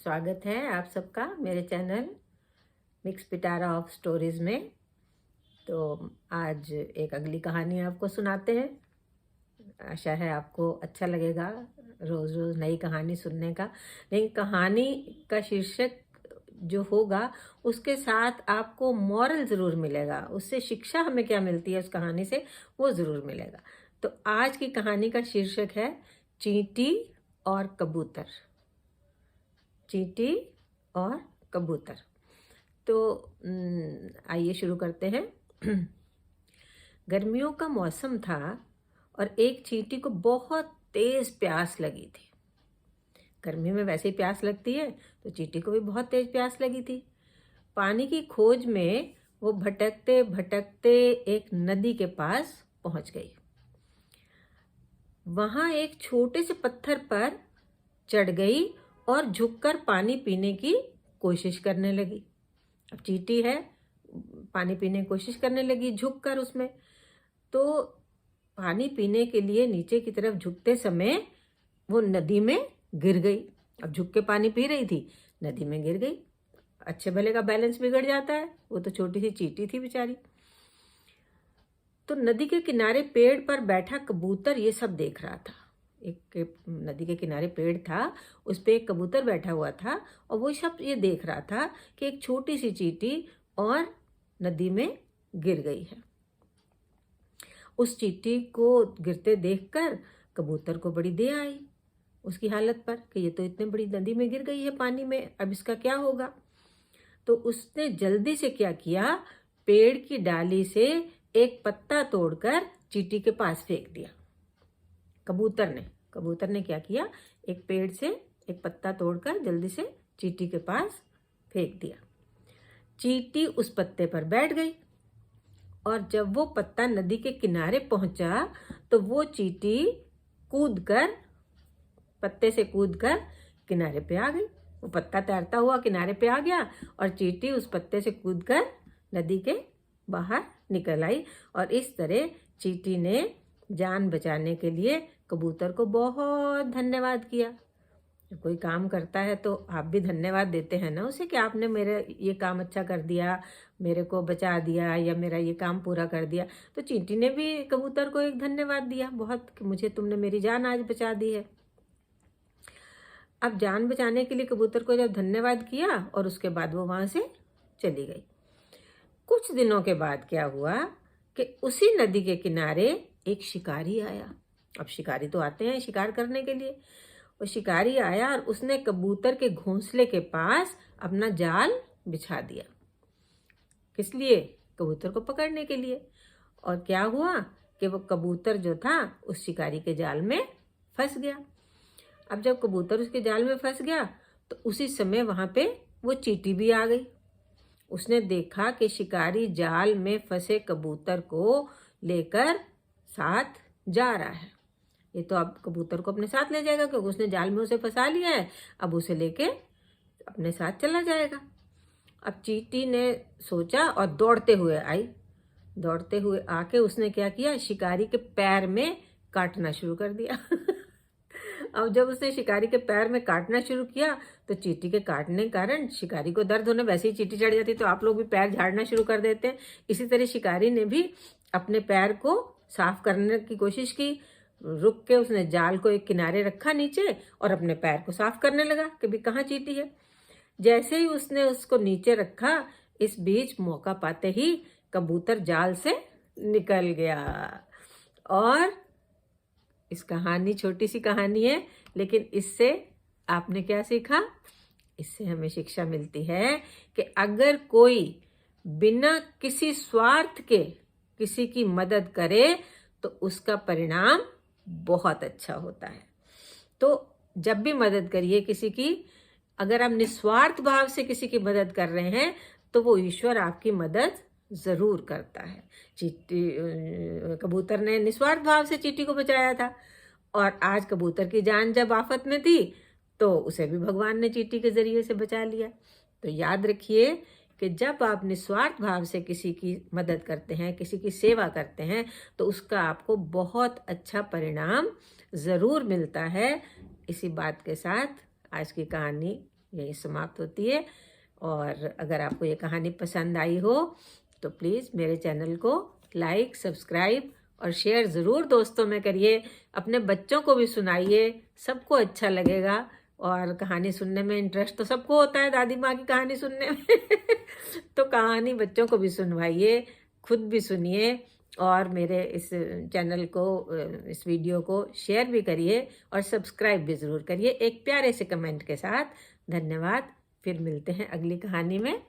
स्वागत है आप सबका मेरे channel mix Pitara of stories में। तो आज एक अगली कहानी आपको सुनाते हैं। आशा है आपको अच्छा लगेगा रोज़ रोज़ नई कहानी सुनने का। लेकिन कहानी का शीर्षक जो होगा उसके साथ आपको मॉरल ज़रूर मिलेगा, उससे शिक्षा हमें क्या मिलती है उस कहानी से वो ज़रूर मिलेगा। तो आज की कहानी का शीर्षक है चींटी और कबूतर। चींटी और कबूतर। तो आइए शुरू करते हैं। गर्मियों का मौसम था और एक चींटी को बहुत तेज प्यास लगी थी। गर्मी में वैसे ही प्यास लगती है, तो चींटी को भी बहुत तेज प्यास लगी थी। पानी की खोज में वो भटकते भटकते एक नदी के पास पहुंच गई। वहां एक छोटे से पत्थर पर चढ़ गई और झुककर पानी पीने की कोशिश करने लगी। अब चींटी है, पानी पीने की कोशिश करने लगी झुककर उसमें। तो पानी पीने के लिए नीचे की तरफ झुकते समय वो नदी में गिर गई। अब झुक के पानी पी रही थी, नदी में गिर गई। अच्छे भले का बैलेंस बिगड़ जाता है। वो तो छोटी सी चींटी थी बेचारी। तो नदी के किनारे पेड़ पर बैठा कबूतर ये सब देख रहा था। एक नदी के किनारे पेड़ था, उस पे एक कबूतर बैठा हुआ था और वो सब ये देख रहा था कि एक छोटी सी चींटी और नदी में गिर गई है। उस चींटी को गिरते देखकर कबूतर को बड़ी दया आई उसकी हालत पर कि ये तो इतने बड़ी नदी में गिर गई है पानी में, अब इसका क्या होगा। तो उसने जल्दी से क्या किया, पेड़ की डाली से एक पत्ता तोड़कर चींटी के पास फेंक दिया। कबूतर ने क्या किया, एक पेड़ से एक पत्ता तोड़कर जल्दी से चींटी के पास फेंक दिया। चींटी उस पत्ते पर बैठ गई और जब वो पत्ता नदी के किनारे पहुंचा तो वो चींटी पत्ते से कूदकर किनारे पे आ गई। वो पत्ता तैरता हुआ किनारे पे आ गया और चींटी उस पत्ते से कूदकर नदी के बाहर निकल आई। और इस तरह चींटी ने जान बचाने के लिए कबूतर को बहुत धन्यवाद किया। जब कोई काम करता है तो आप भी धन्यवाद देते हैं ना उसे कि आपने मेरे ये काम अच्छा कर दिया, मेरे को बचा दिया या मेरा ये काम पूरा कर दिया। तो चींटी ने भी कबूतर को एक धन्यवाद दिया बहुत कि मुझे तुमने मेरी जान आज बचा दी है। अब जान बचाने के लिए कबूतर को जब धन्यवाद किया और उसके बाद वो वहां से चली गई। कुछ दिनों के बाद क्या हुआ कि उसी नदी के किनारे एक शिकारी आया। अब शिकारी तो आते हैं शिकार करने के लिए। वो शिकारी आया और उसने कबूतर के घोंसले के पास अपना जाल बिछा दिया। किस लिए? कबूतर को पकड़ने के लिए। और क्या हुआ कि वो कबूतर जो था उस शिकारी के जाल में फंस गया। अब जब कबूतर उसके जाल में फंस गया तो उसी समय वहां पे वो चींटी भी आ गई। उसने देखा कि शिकारी जाल में फंसे कबूतर को लेकर साथ जा रहा है। ये तो अब कबूतर को अपने साथ ले जाएगा क्योंकि उसने जाल में उसे फंसा लिया है। अब उसे लेके अपने साथ चला जाएगा। अब चींटी ने सोचा और दौड़ते हुए आई। दौड़ते हुए आके उसने क्या किया, शिकारी के पैर में काटना शुरू कर दिया। अब जब उसने शिकारी के पैर में काटना शुरू किया तो चींटी के काटने के कारण शिकारी को दर्द होने, वैसे ही चींटी चढ़ जाती तो आप लोग भी पैर झाड़ना शुरू कर देते हैं। इसी तरह शिकारी ने भी अपने पैर को साफ करने की कोशिश की। रुक के उसने जाल को एक किनारे रखा नीचे और अपने पैर को साफ करने लगा कि भी कहाँ चींटी है। जैसे ही उसने उसको नीचे रखा, इस बीच मौका पाते ही कबूतर जाल से निकल गया। और इस कहानी छोटी सी कहानी है, लेकिन इससे आपने क्या सीखा? इससे हमें शिक्षा मिलती है कि अगर कोई बिना किसी स्वार्थ के किसी की मदद करे तो उसका परिणाम बहुत अच्छा होता है। तो जब भी मदद करिए किसी की, अगर आप निस्वार्थ भाव से किसी की मदद कर रहे हैं तो वो ईश्वर आपकी मदद जरूर करता है। कबूतर ने निस्वार्थ भाव से चींटी को बचाया था और आज कबूतर की जान जब आफत में थी तो उसे भी भगवान ने चींटी के जरिए से बचा लिया। तो याद रखिए कि जब आप निस्वार्थ भाव से किसी की मदद करते हैं, किसी की सेवा करते हैं, तो उसका आपको बहुत अच्छा परिणाम जरूर मिलता है। इसी बात के साथ आज की कहानी यही समाप्त होती है। और अगर आपको ये कहानी पसंद आई हो तो प्लीज़ मेरे चैनल को लाइक, सब्सक्राइब और शेयर ज़रूर दोस्तों में करिए। अपने बच्चों को भी सुनाइए, सबको अच्छा लगेगा। और कहानी सुनने में इंटरेस्ट तो सबको होता है, दादी माँ की कहानी सुनने में तो कहानी बच्चों को भी सुनवाइए, खुद भी सुनिए और मेरे इस चैनल को, इस वीडियो को शेयर भी करिए और सब्सक्राइब भी ज़रूर करिए एक प्यारे से कमेंट के साथ। धन्यवाद। फिर मिलते हैं अगली कहानी में।